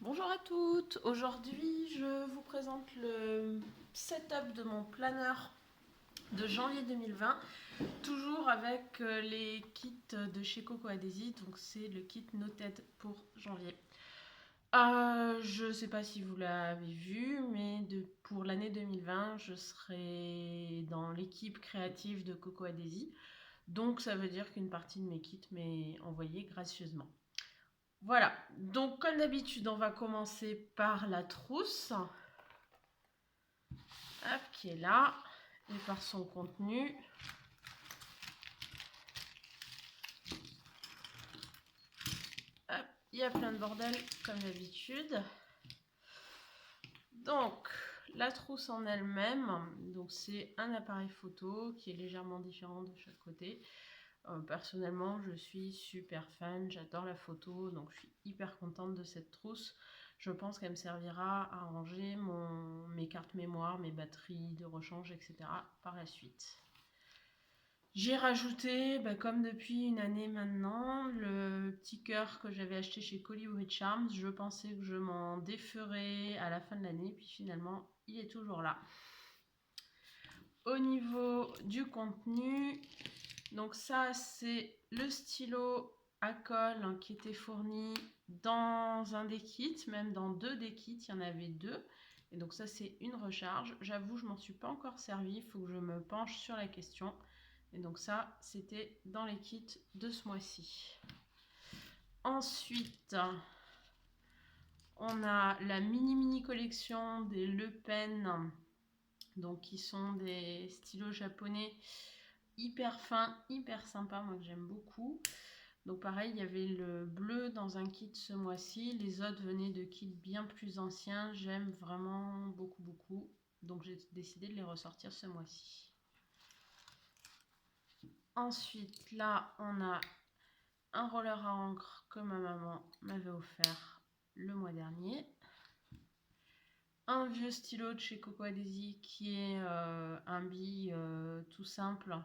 Bonjour à toutes, aujourd'hui je vous présente le setup de mon planeur de janvier 2020, toujours avec les kits de chez Coco Adhesive, donc c'est le kit Noted pour janvier. Je ne sais pas si vous l'avez vu, mais pour l'année 2020, je serai dans l'équipe créative de Coco Adhesive, donc ça veut dire qu'une partie de mes kits m'est envoyée gracieusement. Voilà, donc comme d'habitude, on va commencer par la trousse, hop, qui est là, et par son contenu. Hop, il y a plein de bordel, comme d'habitude. Donc, la trousse en elle-même, donc c'est un appareil photo qui est légèrement différent de chaque côté. Personnellement, je suis super fan, j'adore la photo, donc je suis hyper contente de cette trousse. Je pense qu'elle me servira à ranger mes cartes mémoire, mes batteries de rechange, etc. par la suite. J'ai rajouté, comme depuis une année maintenant, le petit cœur que j'avais acheté chez Colibri Charms. Je pensais que je m'en déferais à la fin de l'année, puis finalement, il est toujours là. Au niveau du contenu, donc ça c'est le stylo à colle qui était fourni dans un des kits, même dans deux des kits, il y en avait deux. Et donc ça c'est une recharge. J'avoue, je m'en suis pas encore servi, il faut que je me penche sur la question. Et donc ça, c'était dans les kits de ce mois-ci. Ensuite, on a la mini collection des Le Pen, donc qui sont des stylos japonais hyper fins, hyper sympas, moi que j'aime beaucoup. Donc pareil, il y avait le bleu dans un kit ce mois-ci. Les autres venaient de kits bien plus anciens. J'aime vraiment beaucoup. Donc j'ai décidé de les ressortir ce mois-ci. Ensuite, là, on a un roller à encre que ma maman m'avait offert le mois dernier. Un vieux stylo de chez Coco Adhesive qui est un bic tout simple,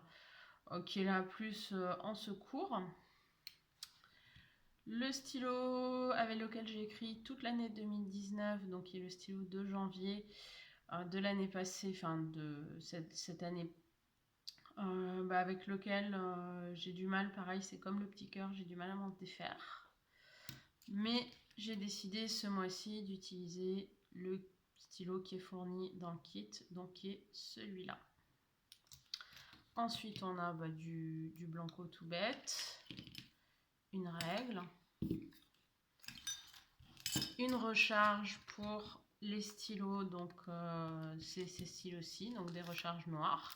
qui est là plus en secours. Le stylo avec lequel j'ai écrit toute l'année 2019, donc qui est le stylo de janvier de l'année passée, enfin de cette année, avec lequel j'ai du mal, pareil, c'est comme le petit cœur, j'ai du mal à m'en défaire. Mais j'ai décidé ce mois-ci d'utiliser le stylo qui est fourni dans le kit, donc qui est celui-là. Ensuite, on a du blanco tout bête, une règle, une recharge pour les stylos, donc c'est ces stylos-ci, donc des recharges noires.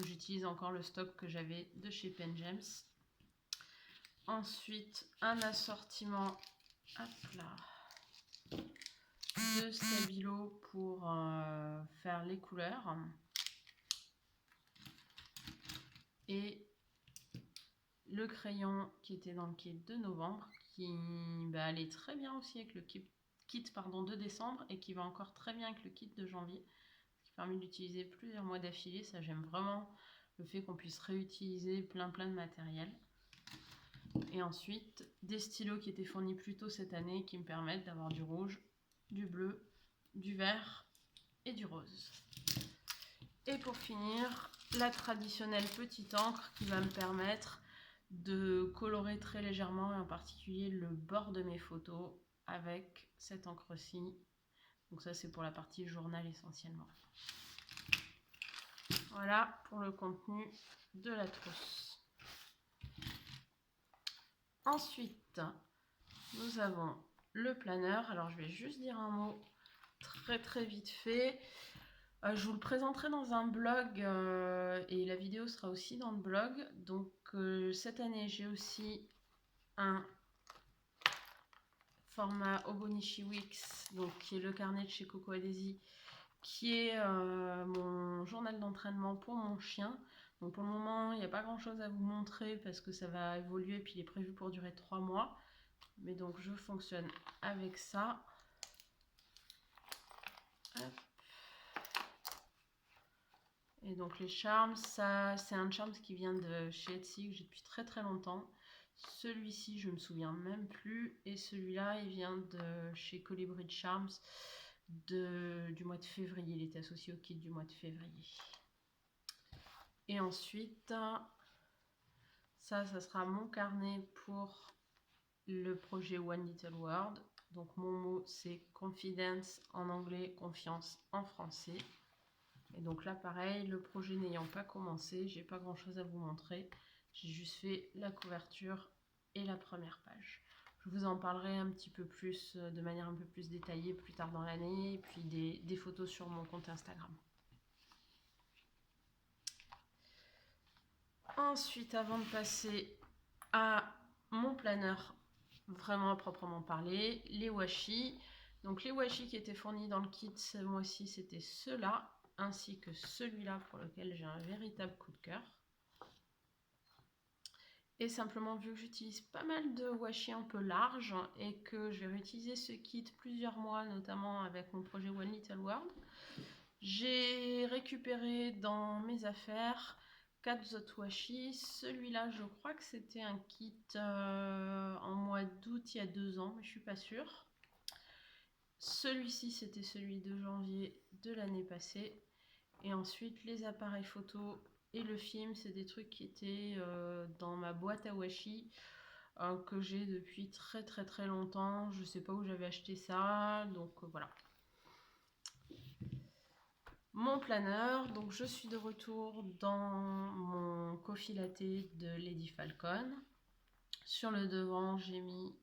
J'utilise encore le stock que j'avais de chez Pen Gems. Ensuite, un assortiment, hop là, de stabilo pour faire les couleurs. Et le crayon qui était dans le kit de novembre, qui allait très bien aussi avec le kit de décembre et qui va encore très bien avec le kit de janvier, ce qui permet d'utiliser plusieurs mois d'affilée. Ça, j'aime vraiment le fait qu'on puisse réutiliser plein de matériel. Et ensuite, des stylos qui étaient fournis plus tôt cette année qui me permettent d'avoir du rouge, du bleu, du vert et du rose. Et pour finir, la traditionnelle petite encre qui va me permettre de colorer très légèrement, et en particulier le bord de mes photos avec cette encre-ci. Donc ça, c'est pour la partie journal essentiellement. Voilà pour le contenu de la trousse. Ensuite, nous avons le planeur. Alors, je vais juste dire un mot très vite fait. Je vous le présenterai dans un blog et la vidéo sera aussi dans le blog. Donc cette année, j'ai aussi un format Obonichi Wix, donc qui est le carnet de chez Coco Adhesive, qui est mon journal d'entraînement pour mon chien. Donc pour le moment, il n'y a pas grand chose à vous montrer parce que ça va évoluer, puis il est prévu pour durer 3 mois. Mais donc je fonctionne avec ça. Hop. Et donc les charms, ça c'est un charms qui vient de chez Etsy que j'ai depuis très longtemps. Celui-ci, je me souviens même plus. Et celui-là, il vient de chez Colibri Charms du mois de février. Il était associé au kit du mois de février. Et ensuite, ça sera mon carnet pour le projet One Little World. Donc mon mot, c'est confidence en anglais, confiance en français. Et donc là, pareil, le projet n'ayant pas commencé, j'ai pas grand chose à vous montrer. J'ai juste fait la couverture et la première page. Je vous en parlerai un petit peu plus, de manière un peu plus détaillée plus tard dans l'année, et puis des photos sur mon compte Instagram. Ensuite, avant de passer à mon planeur vraiment à proprement parler, les washi. Donc les washi qui étaient fournis dans le kit ce mois-ci, c'était ceux-là, ainsi que celui-là pour lequel j'ai un véritable coup de cœur. Et simplement, vu que j'utilise pas mal de washi un peu large et que je vais réutiliser ce kit plusieurs mois, notamment avec mon projet One Little World, j'ai récupéré dans mes affaires 4 autres washi. Celui-là, je crois que c'était un kit en mois d'août il y a 2 ans, mais je suis pas sûre. Celui-ci, c'était celui de janvier de l'année passée. Et ensuite, les appareils photo et le film, c'est des trucs qui étaient dans ma boîte à washi que j'ai depuis très longtemps. Je sais pas où j'avais acheté ça, donc voilà. Mon planeur, donc je suis de retour dans mon coffee latte de Lady Falcon. Sur le devant, j'ai mis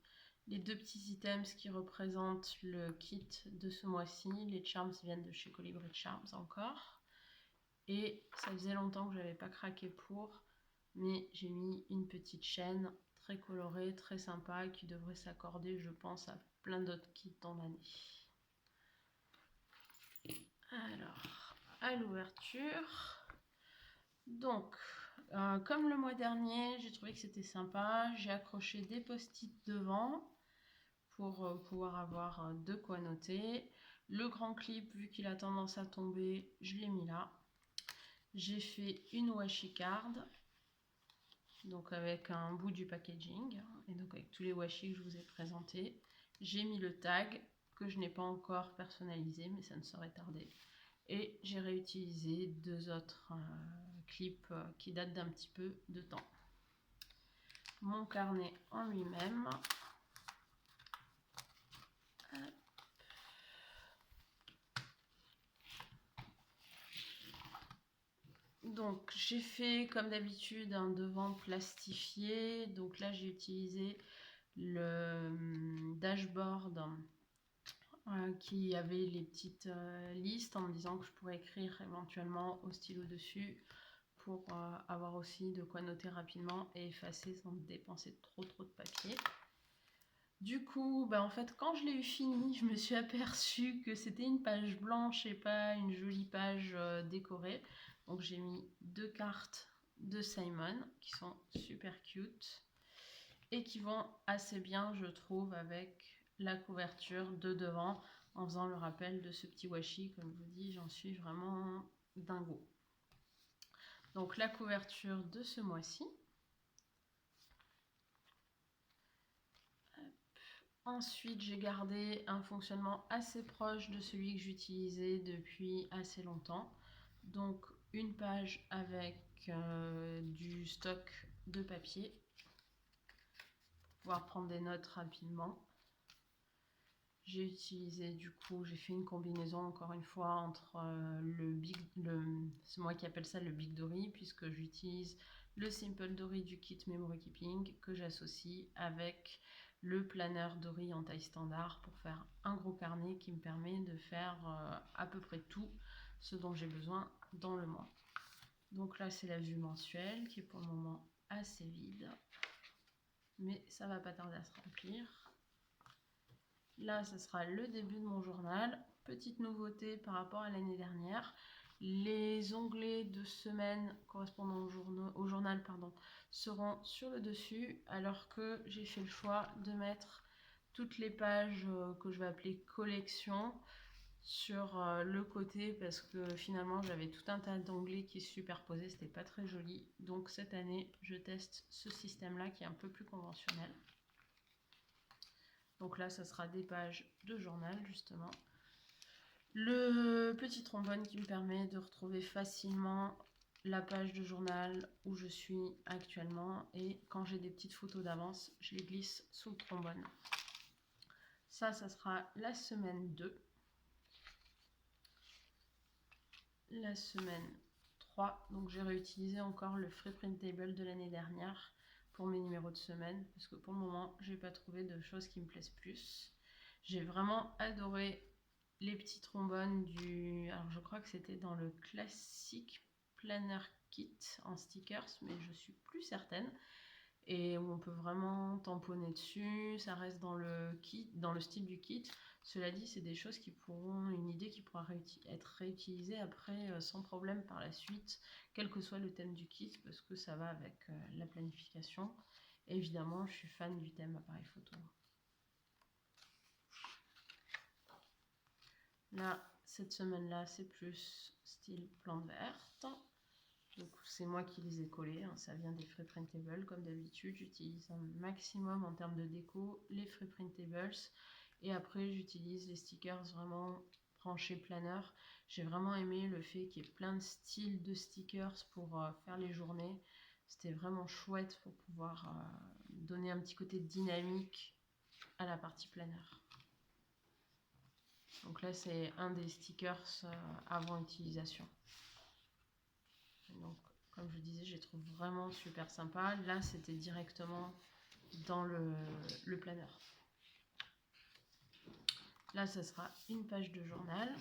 les 2 petits items qui représentent le kit de ce mois-ci. Les charms viennent de chez Colibri Charms encore. Et ça faisait longtemps que je n'avais pas craqué pour, mais j'ai mis une petite chaîne très colorée, très sympa, qui devrait s'accorder, je pense, à plein d'autres kits dans l'année. Alors, à l'ouverture, donc, comme le mois dernier, j'ai trouvé que c'était sympa. J'ai accroché des post-it devant pour pouvoir avoir de quoi noter. Le grand clip, vu qu'il a tendance à tomber, je l'ai mis là. J'ai fait une washi card, donc avec un bout du packaging, et donc avec tous les washi que je vous ai présentés. J'ai mis le tag, que je n'ai pas encore personnalisé, mais ça ne saurait tarder. Et j'ai réutilisé 2 autres clips qui datent d'un petit peu de temps. Mon carnet en lui-même. Donc j'ai fait comme d'habitude un devant plastifié. Donc là j'ai utilisé le dashboard qui avait les petites listes en me disant que je pourrais écrire éventuellement au stylo dessus pour avoir aussi de quoi noter rapidement et effacer sans dépenser trop de papier. Du coup, en fait, quand je l'ai eu fini, je me suis aperçue que c'était une page blanche et pas une jolie page décorée. Donc j'ai mis 2 cartes de Simon qui sont super cute et qui vont assez bien, je trouve, avec la couverture de devant en faisant le rappel de ce petit washi. Comme je vous dis, j'en suis vraiment dingo. Donc la couverture de ce mois-ci. Ensuite, j'ai gardé un fonctionnement assez proche de celui que j'utilisais depuis assez longtemps. Donc une page avec du stock de papier pour pouvoir prendre des notes rapidement. J'ai utilisé j'ai fait une combinaison encore une fois entre c'est moi qui appelle ça le Big Dory, puisque j'utilise le Simple Dory du kit Memory Keeping que j'associe avec le planeur Dory en taille standard pour faire un gros carnet qui me permet de faire à peu près tout ce dont j'ai besoin dans le mois. Donc là c'est la vue mensuelle qui est pour le moment assez vide, mais ça va pas tarder à se remplir. Là, ce sera le début de mon journal. Petite nouveauté par rapport à l'année dernière. Les onglets de semaine correspondant au journal seront sur le dessus, alors que j'ai fait le choix de mettre toutes les pages que je vais appeler collection sur le côté parce que finalement j'avais tout un tas d'onglets qui se superposaient, c'était pas très joli. Donc cette année je teste ce système là qui est un peu plus conventionnel. Donc là ça sera des pages de journal justement. Le petit trombone qui me permet de retrouver facilement la page de journal où je suis actuellement, et quand j'ai des petites photos d'avance je les glisse sous le trombone. Ça sera la semaine 2. La semaine 3, donc j'ai réutilisé encore le Free Printable de l'année dernière pour mes numéros de semaine, parce que pour le moment j'ai pas trouvé de choses qui me plaisent plus. J'ai vraiment adoré les petits trombones alors je crois que c'était dans le Classic Planner Kit en stickers, mais je suis plus certaine, et où on peut vraiment tamponner dessus, ça reste dans le kit, dans le style du kit. Cela dit, c'est des choses qui pourront, une idée qui pourra être réutilisée après sans problème par la suite, quel que soit le thème du kit, parce que ça va avec la planification. Évidemment, je suis fan du thème appareil photo. Là, cette semaine-là, c'est plus style plante verte. Donc c'est moi qui les ai collés, hein. Ça vient des Free Printables comme d'habitude. J'utilise un maximum en termes de déco les Free Printables, et après j'utilise les stickers vraiment branchés planeur. J'ai vraiment aimé le fait qu'il y ait plein de styles de stickers pour faire les journées. C'était vraiment chouette pour pouvoir donner un petit côté dynamique à la partie planeur. Donc là c'est un des stickers avant utilisation. Donc comme je disais, je les trouve vraiment super sympa. Là, c'était directement dans le planeur. Là, ça sera une page de journal.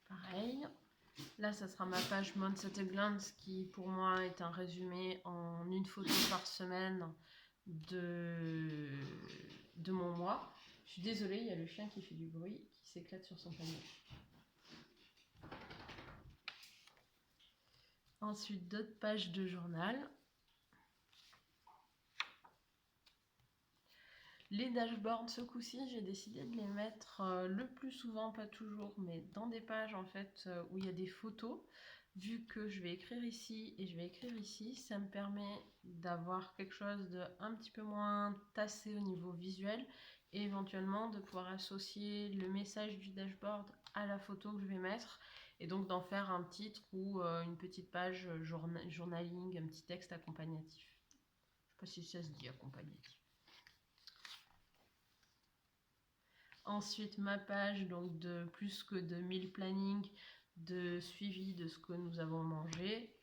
Pareil. Là, ça sera ma page Months at a Glance qui, pour moi, est un résumé en une photo par semaine de mon mois. Je suis désolée, il y a le chien qui fait du bruit, qui s'éclate sur son panier. Ensuite, d'autres pages de journal. Les dashboards, ce coup-ci, j'ai décidé de les mettre le plus souvent, pas toujours, mais dans des pages en fait où il y a des photos. Vu que je vais écrire ici et je vais écrire ici, ça me permet d'avoir quelque chose de un petit peu moins tassé au niveau visuel, et éventuellement de pouvoir associer le message du dashboard à la photo que je vais mettre, et donc d'en faire un titre ou une petite page journaling, un petit texte accompagnatif. Je ne sais pas si ça se dit accompagnatif. Ensuite, ma page donc de plus que de 1000 planning, de suivi de ce que nous avons mangé,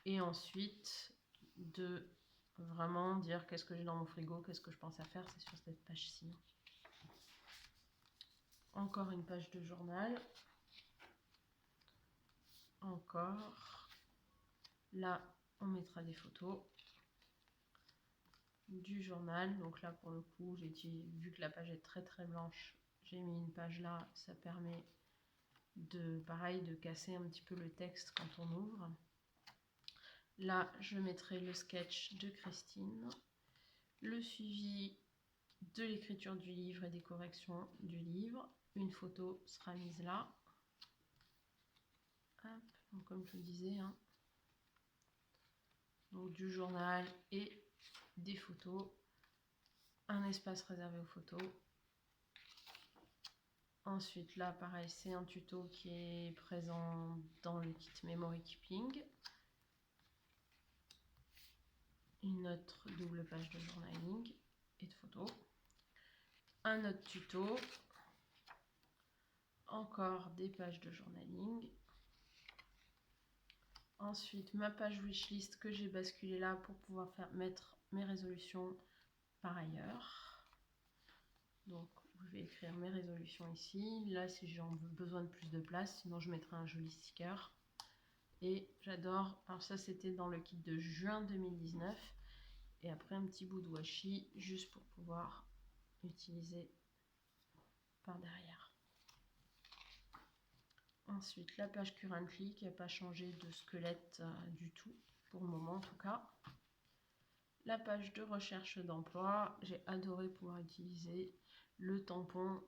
et ensuite de vraiment dire qu'est-ce que j'ai dans mon frigo, qu'est-ce que je pense à faire, c'est sur cette page-ci. Encore une page de journal. Encore. Là, on mettra des photos du journal. Donc là, pour le coup, vu que la page est très très blanche, j'ai mis une page là, ça permet pareil, de casser un petit peu le texte quand on ouvre. Là, je mettrai le sketch de Christine, le suivi de l'écriture du livre et des corrections du livre. Une photo sera mise là. Hop, donc comme je le disais, hein. Donc du journal et des photos. Un espace réservé aux photos. Ensuite, là, pareil, c'est un tuto qui est présent dans le kit Memory Keeping. Une autre double page de journaling et de photos. Un autre tuto. Encore des pages de journaling. Ensuite, ma page wishlist que j'ai basculée là pour pouvoir mettre mes résolutions par ailleurs. Donc, je vais écrire mes résolutions ici. Là, si j'ai besoin de plus de place, sinon je mettrai un joli sticker. Et j'adore, alors ça c'était dans le kit de juin 2019. Et après un petit bout de washi juste pour pouvoir utiliser par derrière. Ensuite, la page Currently qui n'a pas changé de squelette du tout, pour le moment en tout cas. La page de recherche d'emploi, j'ai adoré pouvoir utiliser le tampon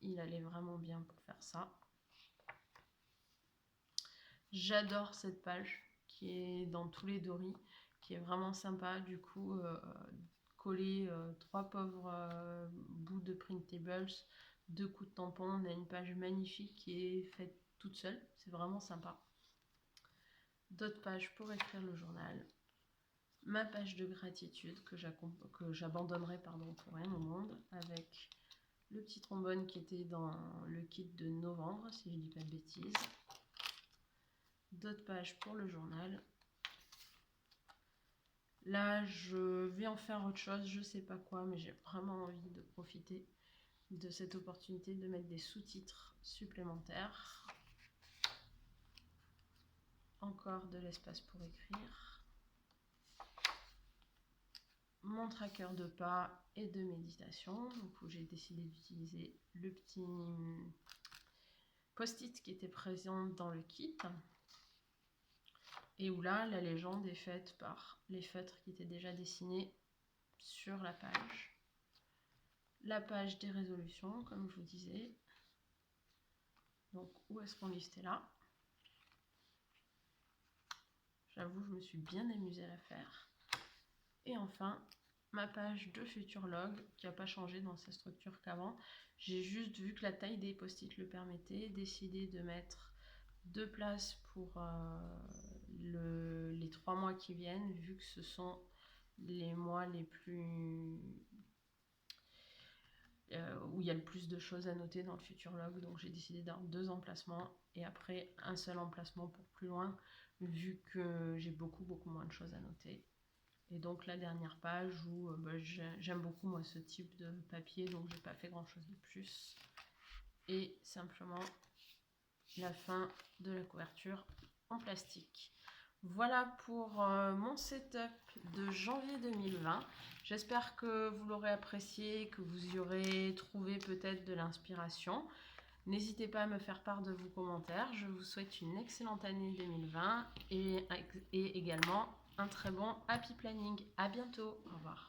il allait vraiment bien pour faire ça. J'adore cette page qui est dans tous les Dory, qui est vraiment sympa. Du coup, coller 3 pauvres bouts de printables, 2 coups de tampon. On a une page magnifique qui est faite toute seule. C'est vraiment sympa. D'autres pages pour écrire le journal. Ma page de gratitude que j'abandonnerai pour rien au monde, avec le petit trombone qui était dans le kit de novembre, si je dis pas de bêtises. D'autres pages pour le journal. Là, je vais en faire autre chose, je sais pas quoi, mais j'ai vraiment envie de profiter de cette opportunité de mettre des sous-titres supplémentaires. Encore de l'espace pour écrire. Mon tracker de pas et de méditation, donc où j'ai décidé d'utiliser le petit post-it qui était présent dans le kit. Et où là, la légende est faite par les feutres qui étaient déjà dessinés sur la page. La page des résolutions, comme je vous disais. Donc, où est-ce qu'on listait là? J'avoue, je me suis bien amusée à la faire. Et enfin, ma page de Futurlog, qui n'a pas changé dans sa structure qu'avant. J'ai juste vu que la taille des post-it le permettait, décidé de mettre 2 places pour les 3 mois qui viennent, vu que ce sont les mois les plus... où il y a le plus de choses à noter dans le Futurlog. Donc j'ai décidé d'avoir 2 emplacements et après un seul emplacement pour plus loin, vu que j'ai beaucoup moins de choses à noter. Et donc la dernière page où j'aime beaucoup moi ce type de papier, donc j'ai pas fait grand chose de plus. Et simplement la fin de la couverture en plastique. Voilà pour mon setup de janvier 2020. J'espère que vous l'aurez apprécié, que vous y aurez trouvé peut-être de l'inspiration. N'hésitez pas à me faire part de vos commentaires. Je vous souhaite une excellente année 2020 et également un très bon happy planning. À bientôt. Au revoir.